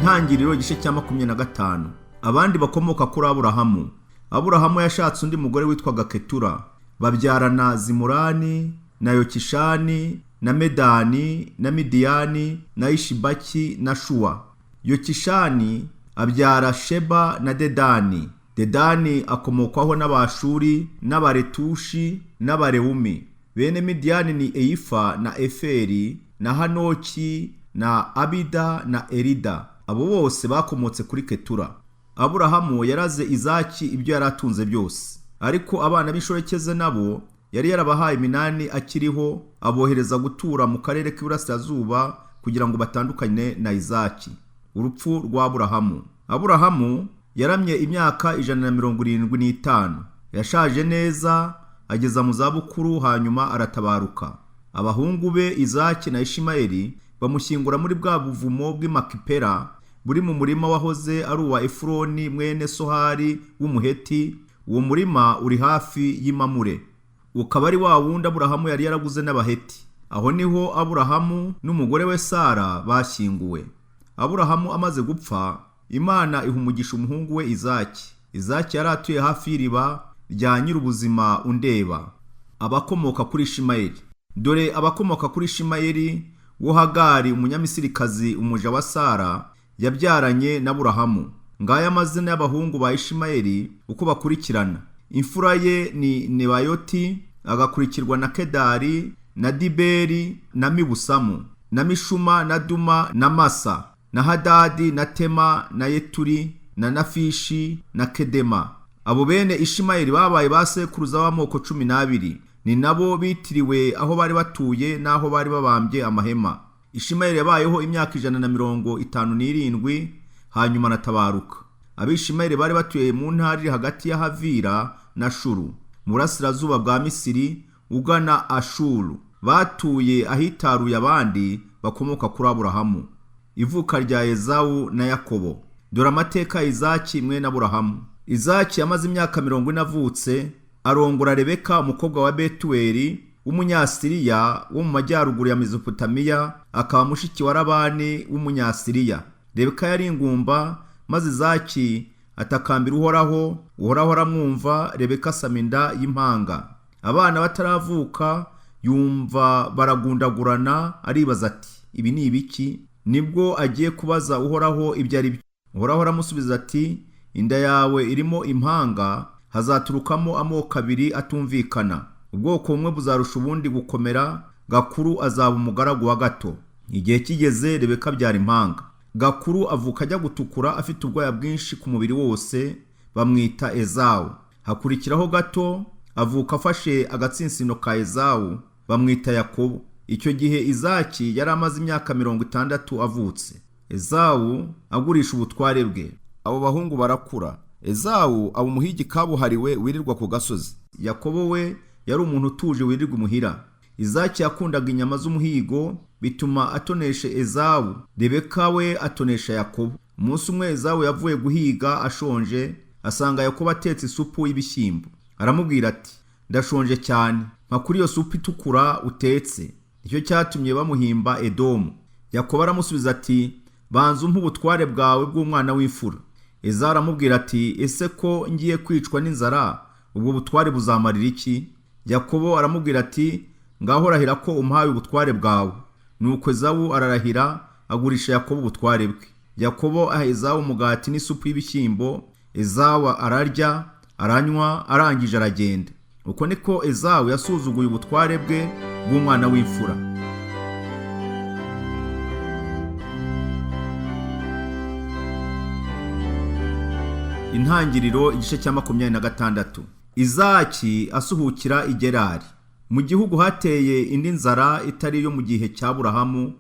Intangiriro igice cya 25. Abandi bakomoka kuri Aburahamu. Aburahamu yashatse undi mugore witwaga Ketura, babyarana Zimurani na Yokishani na Medani na Midiyani na Ishibaki na Shuwa. Yokishani abyara Sheba na Dedani. Dedani akomokwaho n'Abashuri n'Abaretushi n'Abarewumi. Bene Midiyani ni Eifa na Eferi na Hanoki na Abida na Erida. Abo bose bakomotse kuri Ketura. Aburahamu yaraze Izaki ibyo yaratunze byose, ariko abana b'inshoreke nabo yari yarabahaye Minani akiriho, abohereza gutura mu karere k'iburasirazuba kugira ngo batandukane na Izaki. Urupfu rwa Aburahamu. Aburahamu yaramye imyaka 175. Yashaje neza, ageza mu zabukuru, hanyuma aratabaruka. Abahungu be Izaki na Ishimayeli bamushyingura muri bwa buvumo bw'Imakipera buri mu murima wahoze ari uwa Efuroni mwene Sohari w'Umuheti. Uwo murima uri hafi y'Imamure, ukaba ari wa wundi Aburahamu yari yaraguze n'Abaheti. Aho niho Aburahamu n'umugore we Sara bashyinguwe. Aburahamu amaze gupfa, Imana iha umugisha umuhungu we Izaki. Izaki yari atuye hafi y'iriba rya Nyirubuzima undeba. Abakomoka kuri Ishimayeli. Dore abakomoka kuri Ishimayeli wo Hagari umunyamisirikazi umuja wa Sara yabyaranye na Aburahamu. Ngaya amazina y'abahungu ba Ishimayeli uko bakurikirana. Imfura ye ni Nebayoti, agakurikirwa na Kedari na Diberi na Mibusamu na Mishuma na Duma na Masa na Hadadi na Tema na Yeturi na Nafishi na Kedema. Abo bene Ishimayeli babaye basekuruza w'amoko 12. Ni nabo bitiriwe aho bari batuye n'aho bari babambye amahema. Ishimayeli yabayeho imyaka 157 hanyuma natabaruka. Abishimayeli bari batuye mu ntara iri hagati ya Havira na Shuru, mu burasirazuba bwa Misiri ugana Ashuru. Batuye ahitaruye abandi bakomoka kuri Aburahamu. Ivuka rya Ezawu na Yakobo. Dore amateka Izaki mwene Aburahamu. Izaki yamaze imyaka 40 avutse, arongora Rebeka umukobwa wa Betuweli w'Umunyasiriya wo mu majyaruguru ya Mesopotamiya, akaba mushiki wa Labani w'Umunyasiriya. Rebeka yari ingumba, maze Izaki atakambira Uhoraho. Uhoraho aramwumva. Rebeka asama inda y'impanga. Abana bataravuka yumva baragundagurana, aribaza ati ibi ni ibiki? Nibwo agiye kubaza Uhoraho ibyo ari byo. Uhoraho aramusubiza ati inda yawe irimo impanga, hazaturukamo amoko abiri atumvikana. Ubwoko bumwe buzarusha ubundi gukomera, Gakuru azaba umugaragu wa Gato. Igihe kigeze Rebeka abyara impanga. Gakuru avuka ajya gutukura, afite ubwoya bwinshi ku mubiri wose, bamwita Ezawu. Hakurikiraho Gato, avuka afashe agatsinsino ka Ezawu, bamwita Yakobo. Icyo gihe Izaki yari amaze imyaka 60 avutse. Ezawu agurisha ubutware bwe. Abo bahungu barakura. Ezawu aba umuhigi kabuhariwe wirirwa ku gasozi. Yakobo we yari umuntu utuje wirirwa imuhira. Izaki yakundaga inyama z'umuhigo, bituma atonesha Ezawu. Rebeka we atonesha Yakobo. Umunsi umwe Ezawu yavuye guhiga ashonje, asanga Yakobo atetse isupu y'ibishyimbo. Aramubwira ati ndashonje cyane, mpa kuri iyo supu itukura utetse. Icyo cyatumye bamuhimba Edomu. Yakobo aramusubiza ati banza umpe ubutware bwawe bw'umwana w'imfura. Ezawu aramubwira ati ese ko ngiye kwicwa n'inzara, ubwo butware buzamarira iki? Yakobo aramubwira ati ngaho rahira ko umuhaye ubutware bwawe. Nuko Ezawu ararahira, agurisha Yakobo ubutware bwe. Yakobo aha Ezawu umugati n'isupu y'ibishyimbo. Ezawu ararya, aranywa, arangije aragenda. Uko niko Ezawu yasuzuguye ubutware bwe bw'umwana w'imfura. Intangiriro igice cya 26. Izaki asuhukira i Gerari. Mu gihugu hateye indi nzara itari yo mu gihe cya Aburahamu.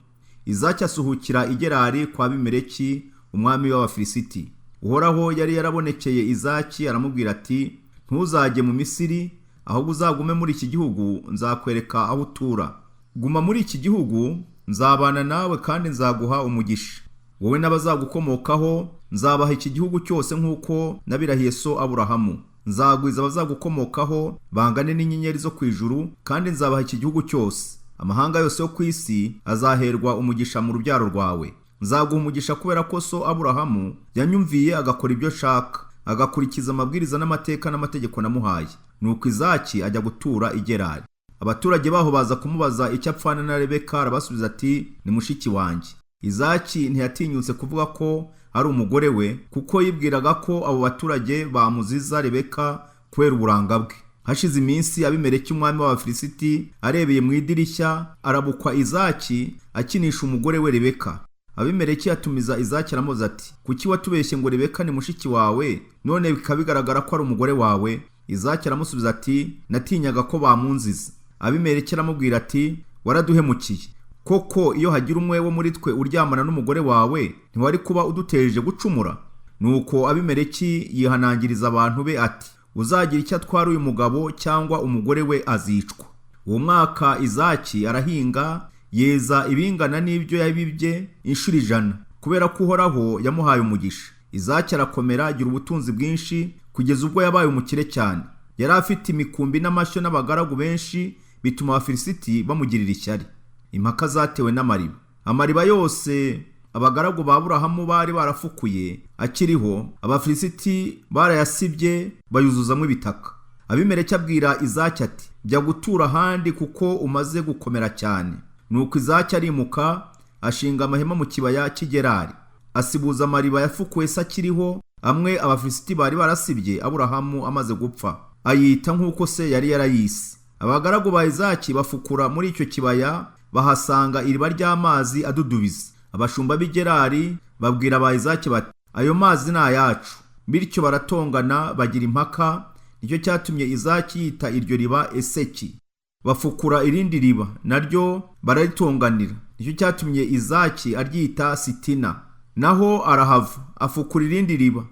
Izaki asuhukira i Gerari kwa Abimeleki umwami w'Abafilisiti. Uhoraho yari yarabonekeye Izaki, aramubwira ati ntuzajye mu Misiri, ahubwo uzagume muri iki gihugu, nzakwereka aho utura. Guma muri iki gihugu, nzabana nawe kandi nzaguha umugisha. Wowe n'abazagukomokaho nzabaha iki gihugu cyose nk'uko nabirahiye so Aburahamu. Nzagwiza abazagukomokaho bangane n'inyenyeri zo ku ijuru, kandi nzabaha iki gihugu cyose. Amahanga yose yo ku isi azaherwa umugisha mu rubyaro rwawe. nzaguha umugisha kubera ko so Aburahamu yanyumviye agakora ibyo nshaka, agakurikiza amabwiriza n'amateka n'amategeko namuhaye. Nuko Izaki ajya gutura i Gerari. Abaturage baho baza kumubaza icyo apfana na Rebeka, arabasubiza ati ni mushiki wanjye. Izaki ntiyatinyutse kuvuga ko ari umugore we, kuko yibwiraga ko abo baturage bamuziza Rebeka kubera uburanga bwe. Hashize iminsi Abimeleki umwami w'Abafilisiti arebeye mu idirishya, arabukwa Izaki akinisha umugore we Rebeka. Abimeleki atumiza Izaki aramubaza ati kuki watubeshye ngo Rebeka ni mushiki wawe, none bikaba bigaragara ko ari umugore wawe? Izaki aramusubiza ati natinyaga ko bamunziza. Abimeleki aramubwira ati waraduhemukiye. Koko iyo hagira umwe wo muri twe uryamana n'umugore wawe, ntiwari kuba uduteje gucumura? Nuko Abimeleki yihanangiriza abantu be ati uzagira icyo atwara uyu mugabo cyangwa umugore we azicwa. Uwo mwaka Izaki arahinga, yeza ibingana n'ibyo yabibye inshuro 100, kubera ko Uhoraho yamuhaye umugisha. Izaki arakomera, agira ubutunzi bwinshi kugeza ubwo yabaye umukire cyane. Yari afite imikumbi n'amashyo n'abagaragu benshi, bituma Abafilisiti bamugirira ishyari. Impaka zatewe n'amariba. Amariba yose abagaragu ba Aburahamu bari barafukuye akiriho, Abafilisiti barayasibye bayuzuzamo ibitaka. Abimeleki abwira Izaki ati jya gutura ahandi kuko umaze gukomera cyane. Nuko Izaki arimuka, ashinga amahema mu kibaya cy'Igerari, asibuza amariba yafukuye se akiriho, amwe Abafilisiti bari barasibye Aburahamu amaze gupfa, ayita nk'uko se yari yarayise. Abagaragu ba Izaki bafukura muri icyo kibaya, bahasanga iriba ry'amazi adudubiza. Abashumba b'Igerari babwira ba Izaki bati ayo mazi ni ayacu. Bityo baratongana bagira impaka, nicyo cyatumye Izaki yita iryo riba Eseki. Bafukura irindi riba naryo bararitonganira, nicyo cyatumye Izaki aryita Sitina. Naho arahava afukura irindi riba,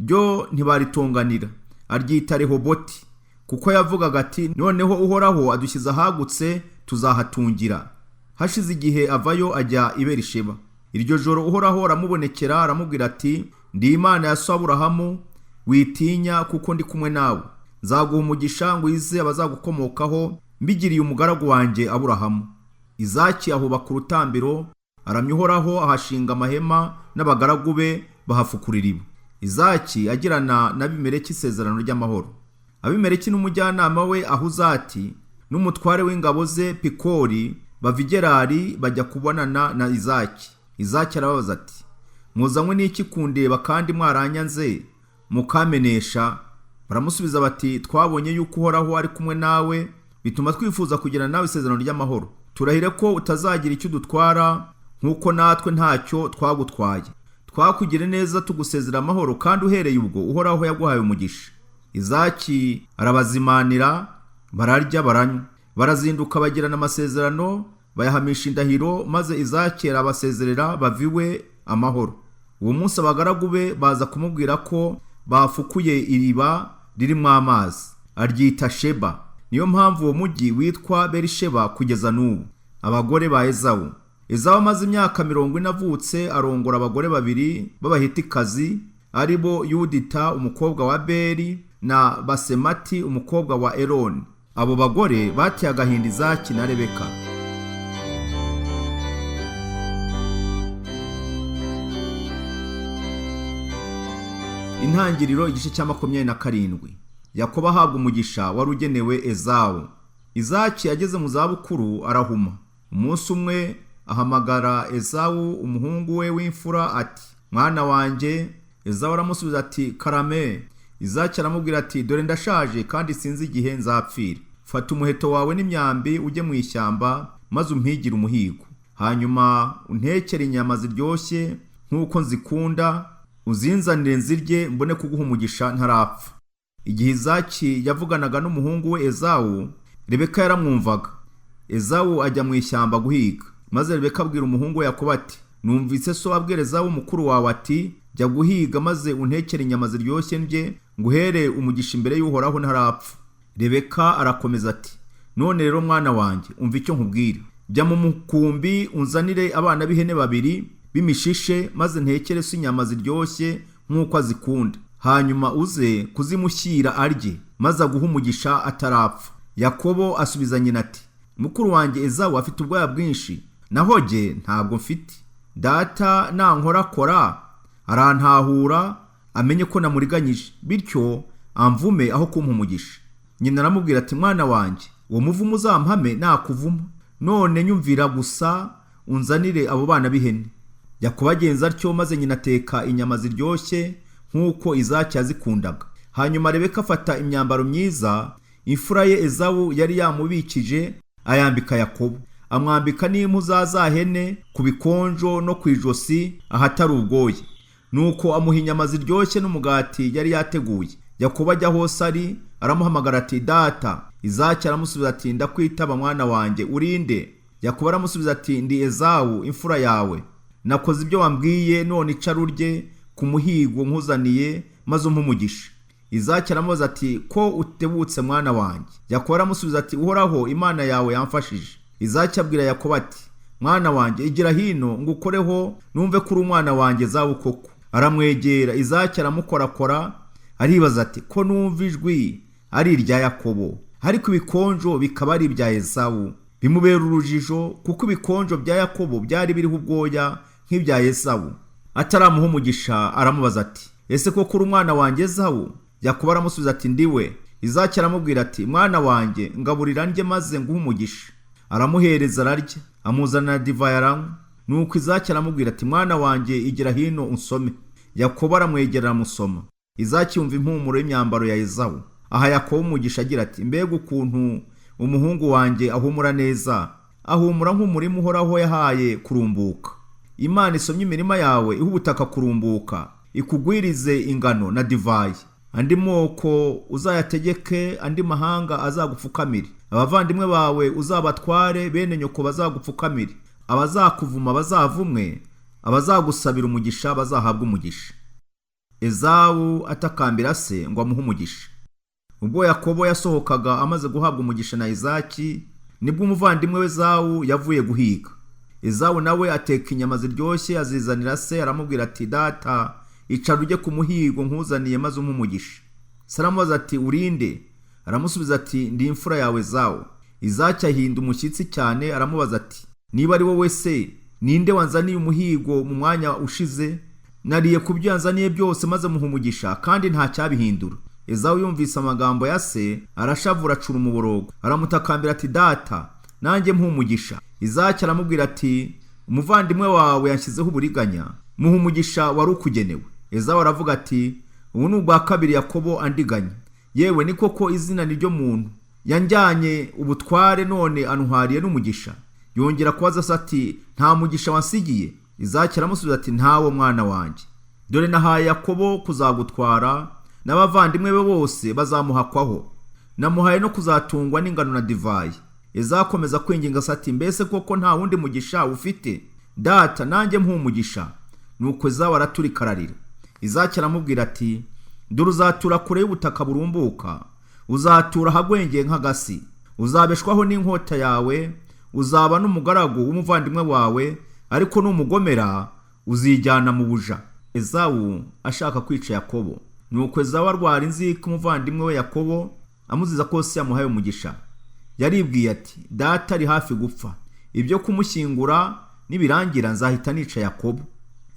ryo ntibaritonganira, aryita Rehoboti, kuko yavugaga ati noneho Uhoraho adushyize ahagutse tuzahatungira. Hashize igihe avayo ajya i Berisheba. Iryo joro Uhoraho aramubonekera aramubwira ati ndi Imana ya so Aburahamu, witinya kuko ndi kumwe nawe. Nzaguha umugisha ngwize abazagukomokaho, mbigiriye umugaragu wanjye Aburahamu. Izaki ahubaka urutambiro, aramya Uhoraho, ahashinga amahema n'abagaragu be bahafukura iriba. Izaki agirana n'Abimeleki isezerano ry'amahoro. Abimeleki n'umujyanama we Ahuzati n'umutware w'ingabo ze Pikori bava i Gerari bajya kubonana na Izaki. Izaki arababaza ati muzanywe n'iki kundeba kandi mwaranyanze mukamenesha? Baramusubiza bati twabonye yuko Uhoraho ari kumwe nawe, bituma twifuza kugirana nawe isezerano ry'amahoro. Turahire ko utazagira icyo dutwara nk'uko natwe ntacyo twagutwaye. Twakugire neza tugusezera amahoro, kandi uhereye ubwo Uhoraho yaguhaye umugisha. Izaki arabazimanira, bararya baranywa. Barazinduka bagirana amasezerano, bayahamisha indahiro, maze Izaki arabasezerera baviwe amahoro. Uwo munsi abagaragu be baza kumubwira ko bafukuye iriba ririmo amazi, aryita Sheba. Niyo mpamvu uwo mujyi witwa Berisheba kugeza n'ubu. Abagore ba Ezawu. Ezawu amaze imyaka 40 avutse, arongora abagore 2 b'Abahitikazi, aribo Yudita umukobwa wa Beri na Basemati umukobwa wa Eloni. Abo bagore bateye agahinda Izaki na Rebeka. Intangiriro igice cya 27. Yakobo ahabwa umugisha wari ugenewe Ezawu. Izaki ageze mu zabukuru arahuma. Umunsi umwe ahamagara Ezawu umuhungu we w'imfura ati mwana wanjye. Ezawu aramusubiza ati karame. Izaki aramubwira ati dore ndashaje kandi sinzi igihe nzapfira. Fata umuheto wawe n'imyambi ujye mu ishyamba, maze umpigire umuhigo. Hanyuma untekere inyama ziryoshye nk'uko nzikunda, uzinzanire nzirye mbone kuguha umugisha ntarapfa. Igihe Izaki yavuganaga n'umuhungu we Ezawu, Rebeka yaramwumvaga. Ezawu ajya mu ishyamba guhiga, maze Rebeka abwira umuhungu we Yakobo ati numvise so abwira Ezawu mukuru wawe ati jya guhiga maze untekere inyama ziryoshye ndye nguhere umugisha imbere y'Uhoraho ntarapfa. Rebeka arakomeza ati none rero mwana wanjye umva icyo nkubwira. Jya mu mukumbi unzanire abana b'ihene 2 b'imishishe, maze ntekere so inyama ziryoshye nk'uko azikunda. Hanyuma uze kuzimushyira arye, maze aguha umugisha atarapfa. Yakobo asubiza nyina ati mukuru wanjye Ezawu afite ubwoya bwinshi, naho jye ntabwo mfite. data nankorakora arantahura amenye ko namuriganyije, bityo amvume aho kumpa umugisha. Nyina aramubwira ati mwana wanjye, uwo muvumo uzampame nakuvuma, none nyumvira gusa unzanire abo bana b'ihene. Yakobo agenza atyo, maze nyina ateka inyama ziryoshye nk'uko Izaki yazikundaga. Hanyuma Rebeka afata imyambaro myiza imfura ye Ezawu yari yamubikije ayambika Yakobo, amwambika n'impu za hene ku bikonjo no ku ijosi ahatari ubwoya. Nuko amuha inyama ziryoshye n'umugati yari yateguye. Yakobo ajya hose ari, aramuhamagara ati data. Izaki aramusubiza ati ndakwitaba mwana wanjye, urinde? Yakobo aramusubiza ati ndi Ezawu imfura yawe, nakoze ibyo wambwiye, none icara urye ku muhigo nkuzaniye maze umpe umugisha. Izaki aramubaza ati ko utebutse mwana wanjye? Yakobo aramusubiza ati Uhoraho Imana yawe yamfashije. Izaki abwira Yakobo ati mwana wanjye, igira hino ngukoreho numve kuri umwana wanjye Ezawu koko. Aramwegera, Izaki aramukorakora, aribaza ati ko numva ijwi ari irya Yakobo, ariko ibikonjo bikaba ari ibya Ezawu. Bimubera urujijo, kuko ibikonjo bya Yakobo byari biriho ubwoya nk'ibya Ezawu. Ataramuha umugisha aramubaza ati ese koko uri umwana wanjye Ezawu? Yakobo aramusubiza ati ndiwe. Izaki aramubwira ati mwana wanjye, ngaburira ndye maze nguhe umugisha. Aramuhereza ararya, amuzanira divayi aranywa. Nuko Izaki aramubwira ati mwana wanjye, igira hino unsome. Yakobo aramwegera aramusoma. Izaki yumva impumuro y'imyambaro ya Ezawu. Aha Yakobo umugisha agira ati mbega ukuntu umuhungu wanjye ahumura neza, ahumura nk'umurima Uhoraho yahaye kurumbuka. Imana isomye imirima yawe, iha ubutaka kurumbuka, ikugwirize ingano na divayi. Andi moko uzayategeke, andi mahanga azagupfukamire. Abavandimwe bawe uzabatware, bene nyoko bazagupfukamire. Abazakuvuma bazavumwe, abazagusabira umugisha bazahabwa umugisha. Ezawu atakambira se ngo amuhe umugisha. Ubwo Yakobo yasohokaga amaze guhabwa umugisha na Izaki, nibwo umuvandimwe we Ezawu yavuye guhiga. Ezawu nawe ateka inyama ziryoshye azizanira se, aramubwira ati data, icara ujye ku muhigo nkuzaniye maze umpe umugisha. Se aramubaza ati urinde? Aramusubiza ati ndi imfura yawe Ezawu. Izaki ahinda umushyitsi cyane, aramubaza ati niba ari wowe se, ninde wanzaniye umuhigo mu mwanya ushize? Nariye ku byo yanzaniye byose maze muha umugisha, kandi nta cyabihindura. Ezawu yumvise amagambo ya se, arashavura acura umuborogo, aramutakambira ati data, nanjye mpa umugisha. Izaki aramubwira ati umuvandimwe wawe yanshyizeho uburiganya, muha umugisha wari ukugenewe. Ezawu aravuga ati ubu ni ubwa kabiri Yakobo andiganya, yewe ni koko izina ni ryo muntu, yanjyanye ubutware none antwariye n'umugisha. Yongera kubaza se ati nta mugisha wansigiye? Izaki aramusubiza ati ntawo mwana wanjye, dore nahaye Yakobo kuzagutwara, n'abavandimwe be bose bazamuhakwaho, namuhaye no kuzatungwa n'ingano na divayi. Ezawu akomeza kwinginga se ati mbese koko nta wundi mugisha ufite? Data, nanjye mpa umugisha. Nuko Ezawu araturika ararira. Izaki aramubwira ati dore uzatura kure y'ubutaka burumbuka, uzatura ahagwengeye nk'agasi, uzabeshwaho n'inkota yawe, uzaba n'umugaragu w'umuvandimwe wawe, ariko numugomera uzijyana mu buja. Ezawu ashaka kwica Yakobo. Nuko Ezawu arwara inzika umuvandimwe we Yakobo, amuziza ko se yamuhaye umugisha. Yaribwiye ati data ari hafi gupfa, ibyo kumushyingura nibirangira nzahita nica Yakobo.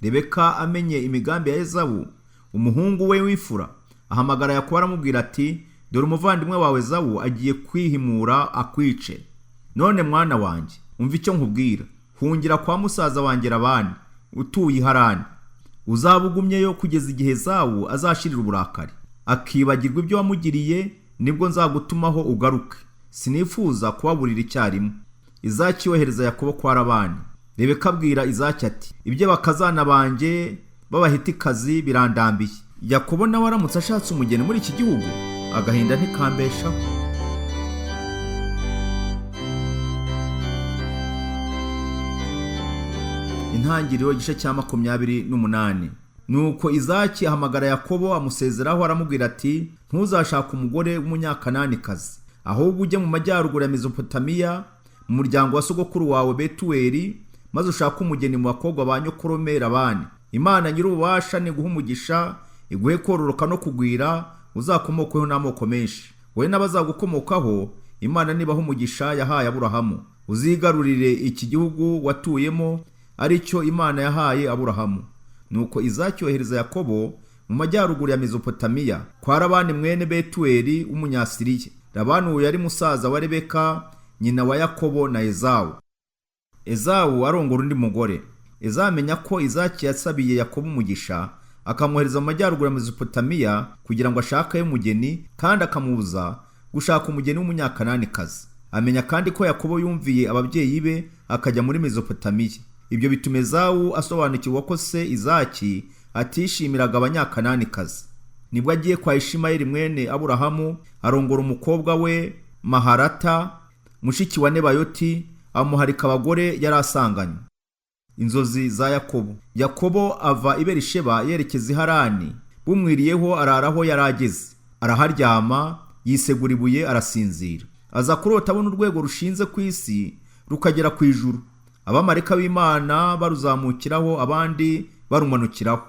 Rebeka amenye imigambi ya Ezawu umuhungu we w'imfura, ahamagara Yakobo aramubwira ati dore umuvandimwe wawe Ezawu agiye kwihimura akwice. None mwana wanjye, umva icyo nkubwira, hungira kwa musaza wanjye Labani utuye i Harani. Uzabugumyeyo kugeza igihe Ezawu azashirira uburakari, akibagirwa ibyo wamugiriye, nibwo nzagutumaho ugaruke. Sinifuza kubaburira icyarimwe. Izaki yohereza Yakobo kwa Labani. Rebeka abwira Izaki ati ibyo bakazana banjye b'abahitikazi birandambiye. Yakobo nawe aramutse ashatse umugeni muri iki gihugu, agahinda ntikambeshaho. Intangiriro igice cya 28. Nuko Izaki ahamagara Yakobo amusezeraho, aramubwira ati ntuzashaka umugore w'umunyakananikazi, ahubwo ujye mu majyaruguru ya Mesopotamiya mu muryango wa sogokuru wawe Betuweli, maze ushaka umugeni mu bakobwa ba nyokorome Labani. Imana nyir'ububasha niguha umugisha, iguhe kororoka no kugwira, uzakomokeho n'amoko menshi. Wowe n'abazagukomokaho Imana nibaha umugisha yahaye Aburahamu. Uzigarurire iki gihugu watuyemo, ari cyo Imana yahaye Aburahamu. Nuko Izaki yohereza Yakobo mu majyaruguru ya Mesopotamiya kwa Labani mwene Betuweli w'umunyasiriya. Labani uwo yari musaza wa Rebeka nyina wa Yakobo na Ezawu. Ezawu arongora undi mugore. Ezawu amenya ko Izaki yasabiye Yakobo umugisha, akamwohereza mu majyaruguru ya Mesopotamiya kugira ngo ashake umugeni, kandi akamubuza gushaka umugeni w'umunyakananikazi. Amenya kandi ko Yakobo yumviye ababyeyi be akajya muri Mesopotamiya. Ibyo bituma Ezawu asobanukirwa ko se Izaki atishimiraga abanyakananikazi. Nibwo agiye kwa Ishimayeli mwene Aburahamu, arongora umukobwa we Maharata mushiki wa Nebayoti, amuharika abagore yari asanganye. Inzozi za Yakobo. Yakobo ava i Berisheba yerekeza i Harani. Bumwiriyeho araraho yarageze, araharyama, yisegura ibuye, arasinzira. Aza kurota abona urwego rushinze ku isi rukagera ku ijuru, abamarayika b'Imana baruzamukiraho, abandi barumanukiraho.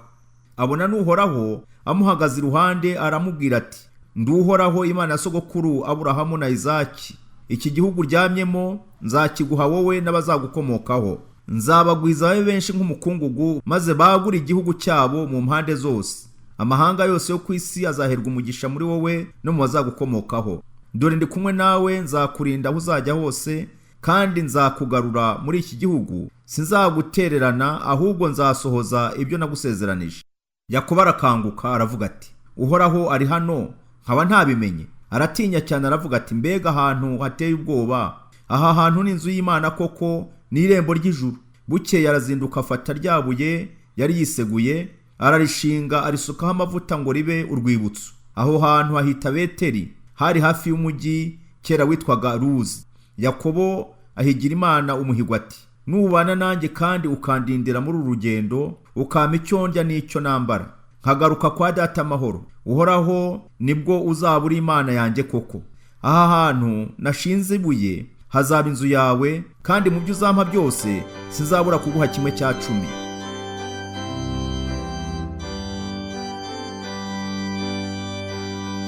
Abona n'Uhoraho amuhagaze iruhande, aramubwira ati, ndi Uhoraho Imana ya sogokuru Aburahamu na Izaki. Iki gihugu uryamyemo nzakiguha wowe n'abazagukomokaho. Nzabagwiza babe benshi nk'umukungugu, maze bagure igihugu cyabo mu mpande zose. Amahanga yose yo ku isi azaherwa umugisha muri wowe no mu bazagukomokaho. Dore ndi kumwe nawe, nzakurinda aho uzajya hose, kandi nzakugarura muri iki gihugu. Sinzagutererana, ahubwo nzasohoza ibyo nagusezeranije. Yakobo arakanguka aravuga ati, Uhoraho ari hano, nkaba ntabimenye. Aratinya cyane aravuga ati, mbega ahantu hateye ubwoba! Aha hantu ni inzu y'Imana koko, ni irembo ry'ijuru. Bukeye arazinduka afata rya buye yari yiseguye, ararishinga, arisukaho amavuta ngo ribe urwibutso. Aho hantu hahita Beteli, hari hafi y'umujyi kera witwaga Luzi. Yakobo ahigira Imana umuhigo ati, nubana nanjye kandi ukandindira muri uru rugendo, ukampa icyo ndya n'icyo nambara, nkagaruka kwa data amahoro, Uhoraho nibwo uzaba uri Imana yanjye koko. Aha hantu nashinze ibuye hazaba inzu yawe, kandi mu byo uzampa byose sinzabura kuguha 1/10.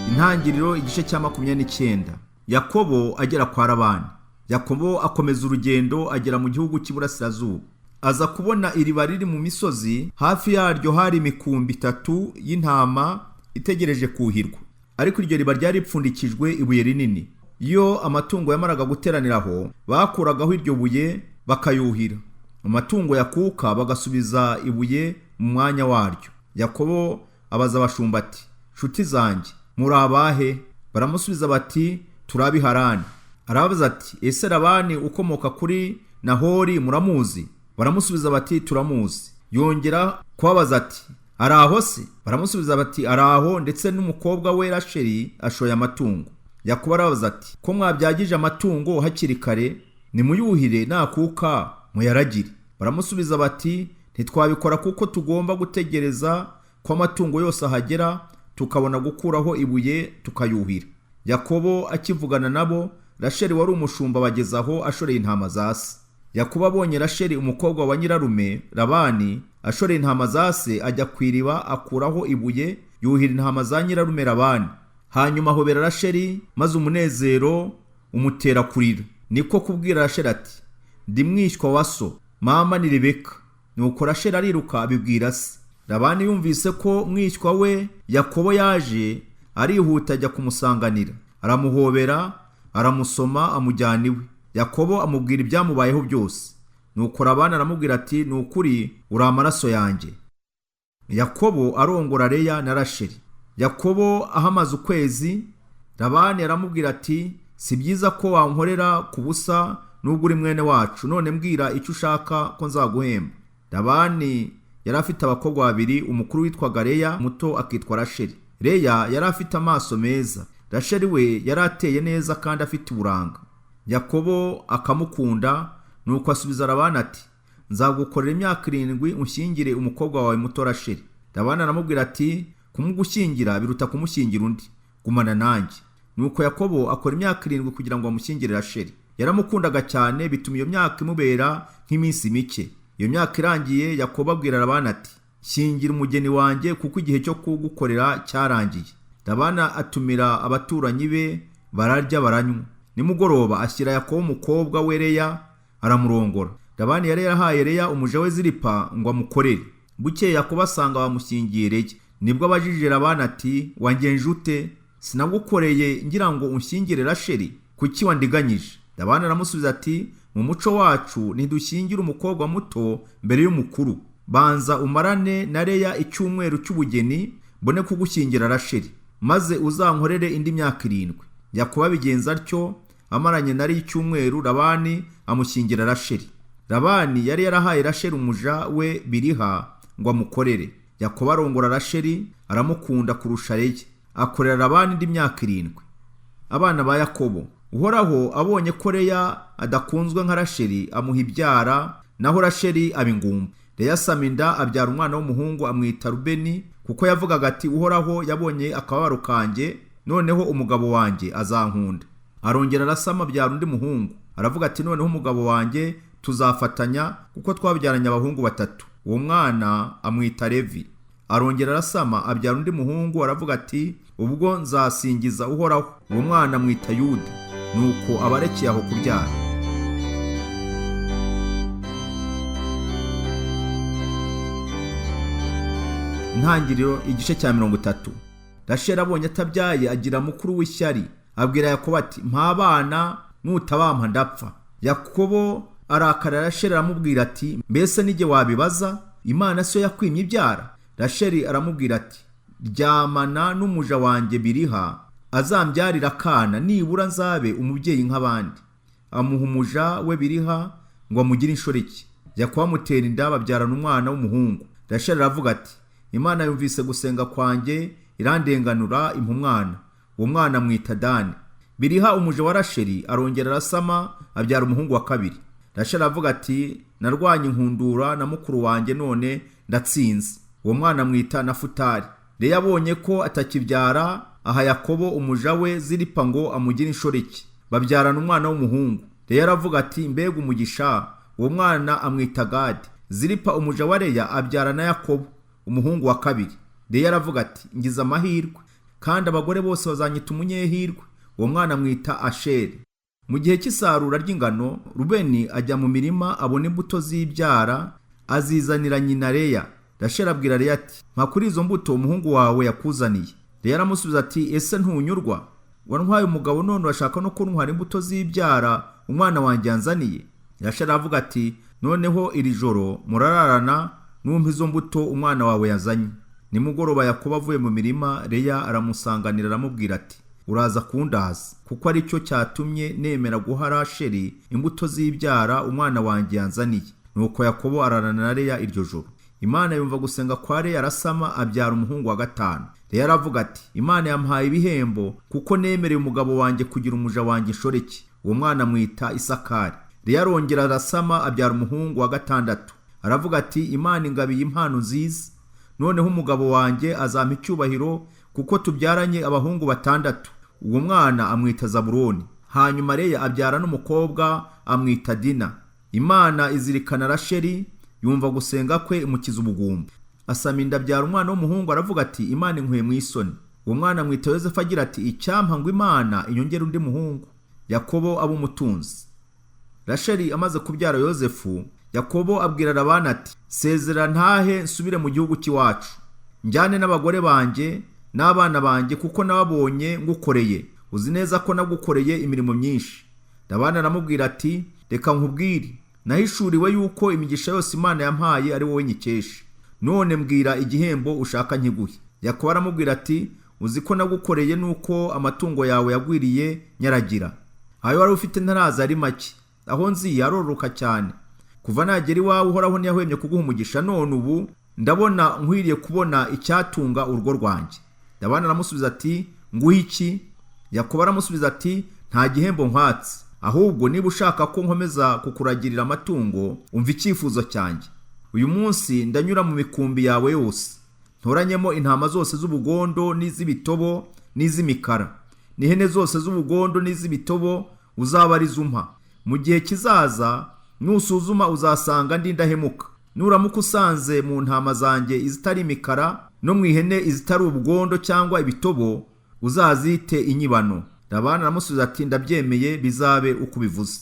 Intangiriro igice cya 29. Yakobo agera kwa Labani. Yakobo akomeza urugendo agera mu gihugu cy'iburasirazuba. Aza kubona iriba riri mu misozi, hafi yaryo hari imikumbi 3 y'intama itegereje kuhirwa. Ariko iryo riba ryari ripfundikijwe ibuye rinini. Iyo amatungo yamaraga guteraniraho, bakuragaho iryo buye bakayuhira. Amatungo yakuka bagasubiza ibuye mu mwanya waryo. Yakobo abaza abashumba ati, nshuti zanjye, muri abahe? Baramusubiza bati, turabi Harani. Arabaza ati, ese Labani ukomoka kuri Nahori muramuzi? Baramusubiza bati, turamuzi. Yongera kubabaza ati, araho se? Baramusubiza bati, araho, ndetse n'umukobwa we Rasheli ashoye amatungo. Yakobo arabaza ati, ko mwabyagije amatungo hakiri kare, nimuyuhire, nakuka muyaragire. Baramusubiza bati, ntitwabikora kuko tugomba gutegereza ko amatungo yose ahagera, tukabona gukuraho ibuye tukayuhira. Yakobo akivugana nabo, Rasheli wari umushumba bagezaho ashoreye intama za se. Yakobo abonye Rasheli umukobwa wa nyirarume Labani ashoreye intama za se, ajya kwiriba akuraho ibuye yuhira intama za nyirarume Labani. Hanyuma ahobera Rasheli, maze umunezero umutera kurira. Niko kubwira Rasheli ati, ndi mwishywa wa so, mama ni Rebeka. Nuko Rasheli ariruka abibwira se. Labani yumvise ko mwishywa we Yakobo yaje, arihuta ajya kumusanganira, aramuhobera, aramusoma, amujyana iwe. Yakobo amubwira ibyamubayeho byose. Nuko Labani aramubwira ati, nukuri uri amaraso yanjye. Yakobo arongora Leya na Rasheli. Yakobo ahamaze ukwezi, Labani aramubwira ati, si byiza ko wankorera ku busa nubwo uri mwene wacu, none mbwira icyo ushaka ko nzaguhemba. Labani yari afite abakobwa babiri, umukuru witwaga Leya, muto akitwa Rasheli. Leya yari afite amaso meza, Rasheli we yari ateye neza kandi afite uburanga. Yakobo akamukunda, nuko asubiza Labani ati, nzagukorera imyaka 7 unshyingire umukobwa wawe muto Rasheli. Labani aramubwira ati, kumugushyingira biruta kumushyingira undi, gumana nanjye. Nuko Yakobo akora imyaka 7 kugira ngo amushyingire Rasheli. Yaramukundaga cyane, bituma iyo myaka imubera nk'iminsi mike. Iyo myaka irangiye, Yakobo abwira Labani ati, shyingira umugeni wanjye kuko igihe cyo kugukorera cyarangiye. Labani atumira abaturanyi be, bararya baranywa. Nimugoroba ashyira Yakobo umukobwa we Leya, aramurongora. Labani yari yarahaye Leya umuja we Zilipa ngo amukorere. Bukeye Yakobo asanga bamushyingiye Leya. Nibwo abajije Labani ati, wangenje ute? Sinagukoreye ngira ngo unshyingire Rasheli, kuki wandiganyije? Labani aramusubiza ati, mu muco wacu ntidushyingira umukobwa muto mbere y'umukuru. Banza umarane na Leya icyumweru cy'ubugeni mbone kugushyingira Rasheli, maze uzankorere indi myaka 7. Yakobo abigenza atyo, amaranye na Leya icyumweru, Labani amushyingira Rasheli. Labani yari yarahaye Rasheli umuja we Biliha ngo amukorere. Yakobo arongora Rasheli, aramukunda kurusha Leya, akorera Labani indi myaka 7. Abana ba Yakobo. Uhoraho abonye ko Leya adakunzwe nka Rasheli, amuha ibyara, naho Rasheli aba ingumba. Leya asama inda, abyara umwana w'umuhungu amwita Rubeni, kuko yavugaga ati, Uhoraho yabonye akababaro kanjye, noneho umugabo wanjye azankunda. Arongera arasama, abyara undi muhungu, aravuga ati, noneho umugabo wanjye tuzafatanya, kuko twabyaranye abahungu 3. Uwo mwana amwita Levi. Arongera arasama, abyara undi muhungu, aravuga ati, ubwo nzasingiza Uhoraho. Uwo mwana amwita Yuda. Nuko abarekeye aho kubyara. Intangiriro igice cya 30. Rasheli abonye atabyaye agira mukuru w'ishyari, abwira Yakobo ati, mpa abana, nutabampa ndapfa. Yakobo arakara Rasheli, aramubwira ati, mbese nige wabibaza? Imana siyo yakwimye ibyara? Rasheli aramubwira ati, ryamana n'umuja wanjye Biliha, azambyarira akana, nibura nzabe umubyeyi nk'abandi. Amuha umuja we Biliha ngo amugire inshoreke. Yakobo amutera inda, babyarana umwana w'umuhungu. Rasheli aravuga ati, Imana yumvise gusenga kwanjye, irandenganura, impa umwana. Uwo mwana amwita Dani. Biliha umuja wa Rasheli arongera arasama, abyara umuhungu wa 2. Rasheli aravuga ati, narwanye inkundura na mukuru wanjye, none ndatsinze. Uwo mwana amwita Nafutali. Leya abonye ko atakibyara, aha Yakobo umuja we Zilipa ngo amugire inshoreke. Babyarana umwana w'umuhungu. Leya aravuga ati, mbega umugisha. Uwo mwana amwita Gadi. Zilipa umuja wa Leya abyara na Yakobo umuhungu wa 2. Leya aravuga ati, ngize amahirwe, kandi abagore bose bazanyita umunyehirwe. Uwo mwana amwita Asheri. Mu gihe cy'isarura ry'ingano, Rubeni ajya mu mirima, abona imbuto z'ibyara, azizanira nyina Leya. Rasheli abwira Leya ati, mpa kuri izo mbuto umuhungu wawe yakuzaniye. Leya aramusubiza ati, ese ntunyurwa? Wantwaye umugabo, none urashaka no kuntwara imbuto z'ibyara umwana wanjye yanzaniye? Rasheli aravuga ati, noneho iri joro murararana, numpa izo mbuto umwana wawe yazanye. Nimugoroba Yakobo avuye mu mirima, Leya aramusanganira, aramubwira ati, uraza kundaza, kuko ari cyo cyatumye nemera guha Rasheli imbuto z'ibyara umwana wanjye yanzaniye. Nuko Yakobo ararana na Leya iryo joro. Imana yumva gusenga kwa Leya, arasama, abyara umuhungu wa 5. Leya aravuga ati, Imana yampaye ibihembo, kuko nemereye umugabo wanjye kugira umuja wanjye inshoreke. Uwo mwana amwita Isakari. Leya arongera arasama, abyara umuhungu wa 6. Aravuga ati, Imana ingabiye impano nziza, noneho umugabo wanjye azampa icyubahiro, kuko tubyaranye abahungu 6. Uwo mwana amwita Zabuloni. Hanyuma Leya abyara n'umukobwa, amwita Dina. Imana izirikana Rasheli, yumva gusenga kwe, imukiza ubugumba. Asama inda, abyara umwana w'umuhungu, aravuga ati, Imana inkuye mu isoni. Uwo mwana amwita Yosefu, agira ati, icyampa ngo Imana inyongere undi muhungu. Yakobo aba umutunzi. Rasheli amaze kubyara Yosefu, Yakobo abwira Labani ati, sezera ntahe nsubire mu gihugu cy'iwacu, njyane n'abagore banjye n'abana banjye, kuko nababonye ngukoreye. Uzi neza ko nagukoreye imirimo myinshi. Labani aramubwira ati, reka nkubwire, nahishuriwe yuko imigisha yose Imana yampaye ari wowe nyikesha. None mbwira igihembo ushaka nkiguhe. Yakobo aramubwira ati, uzi ko nagukoreye nuko amatungo yawe yagwiriye nyaragira. Ayo wari ufite ntaraza ari make, aho nzi yaroroka cyane. Kuva nagera iwawe Uhoraho ntiyahwemye kuguha umugisha, none ubu ndabona nkwiriye kubona icyatunga urugo rwanjye. Labani aramusubiza ati, nguhe iki? Yakobo aramusubiza ati, nta gihembo nkwatse, ahubwo niba ushaka ko nkomeza kukuragirira amatungo, umva icyifuzo cyanjye. Uyu munsi ndanyura mu mikumbi yawe yose, ntoranyemo intama zose z'ubugondo n'iz'ibitobo n'iz'imikara, n'ihene zose z'ubugondo n'iz'ibitobo uzabariza umpa. Mu gihe kizaza nusuzuma uzasanga ndi ndahemuka. Nuramuka usanze mu ntama zanjye izitari imikara, no mu ihene izitari ubugondo cyangwa ibitobo, uzazite inyibano. Labani aramusubiza ati, ndabyemeye, bizabe uko bivuze.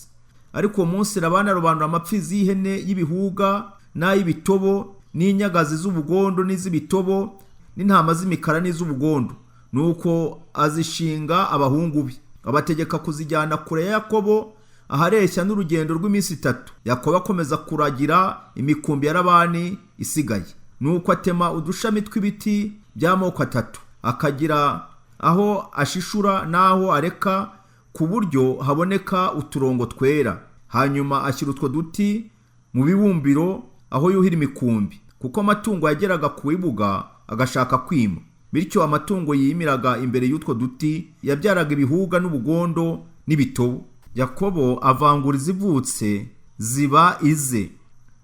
ariko uwo munsi Labani arobanura amapfizi y'ihene y'ibihuga n'ay'ibitobo n'inyagazi z'ubugondo n'iz'ibitobo n'intama z'imikara n'iz'ubugondo, nuko azishinga abahungu be, abategeka kuzijyana kure ya Yakobo ahareshya n'urugendo rw'iminsi 3. Yakobo akomeza kuragira imikumbi ya Labani isigaye, nuko atema udushami tw'ibiti by'amoko 3, akagira aho ashishura n'aho areka ku buryo haboneka uturongo twera. Hanyuma ashyira utwo duti mu bibumbiro aho yuhira imikumbi, kuko amatungo yageraga ku bibuga agashaka kwima. Bityo amatungo yimiraga imbere y'utwo duti yabyaraga ibihuga n'ubugondo n'ibitobo. Yakobo avangura izivutse ziba ize.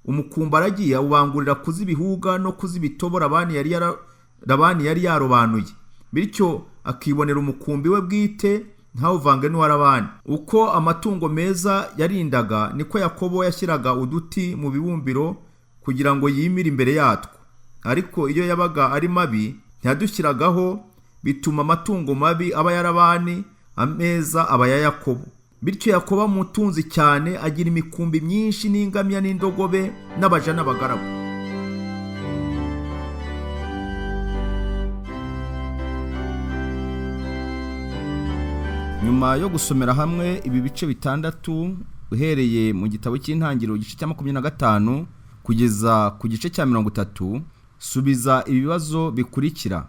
Umukumbi aragiye awubangurira kuzibihuga no kuzibitobo Labani yari yarobanuye. Bityo akibonera umukumbi we bwite ntawuvange n'uwa Labani. Uko amatungo meza yarindaga niko Yakobo yashyiraga uduti mu bibumbiro kugira ngo yimire imbere yatwo. Ariko iyo yabaga ari mabi ntiyadushyiragaho, bituma amatungo mabi aba ya Labani, ameza aba ya Yakobo. Bityo Yakobo amutunzi cyane, agira imikumbi myinshi n'ingamiya n'indogobe n'abaja n'abagaragu. Nyuma yo gusomera hamwe ibi bice 6 uhereye mu gitabo cy'intangiriro igice cya 25 kugeza ku gice cya 30, subiza ibibazo bikurikira.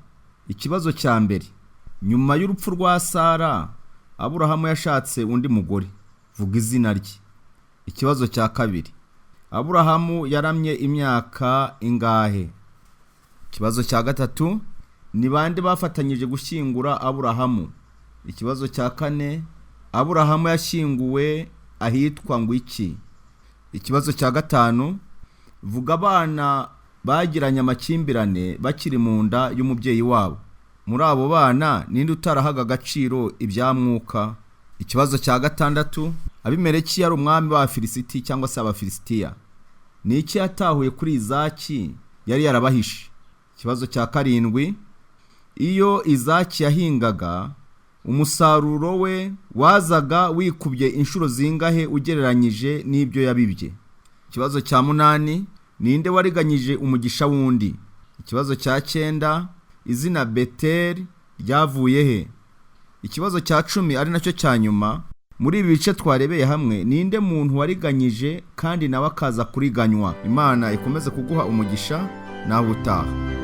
Ikibazo cya mbere: nyuma y'urupfu rwa Sara, Aburahamu yashatse undi mugore, vuga izina rye. Ikibazo cya kabiri: Aburahamu yaramye imyaka ingahe? Ikibazo cya gatatu: ni bande bafatanyije gushyingura Aburahamu? Ikibazo cya kane: Aburahamu yashyinguwe ahitwa ngo iki? Ikibazo cya gatanu: vuga abana bagiranye amakimbirane bakiri mu nda y'umubyeyi wabo. Muri abo bana ninde utarahaga agaciro ibya mwuka? Ikibazo cya gatandatu: Abimeleki yari umwami w'Abafilisiti cyangwa se Abafilisitiya. Ni iki yatahuye kuri Izaki yari yarabahishe? Ikibazo cya karindwi: iyo Izaki yahingaga, umusaruro we wazaga wikubye inshuro zingahe ugereranyije n'ibyo yabibye? Ikibazo cya munani: ninde wariganyije umugisha wundi? Ikibazo cya 9: izina Beteli ryavuye he? Ikibazo cya 10 ari nacyo cya nyuma, muri ibi bice twarebeye hamwe, ninde muntu wariganyije kandi nawe akaza kuriganywa? Imana ikomeze kuguha umugisha nawe utaha.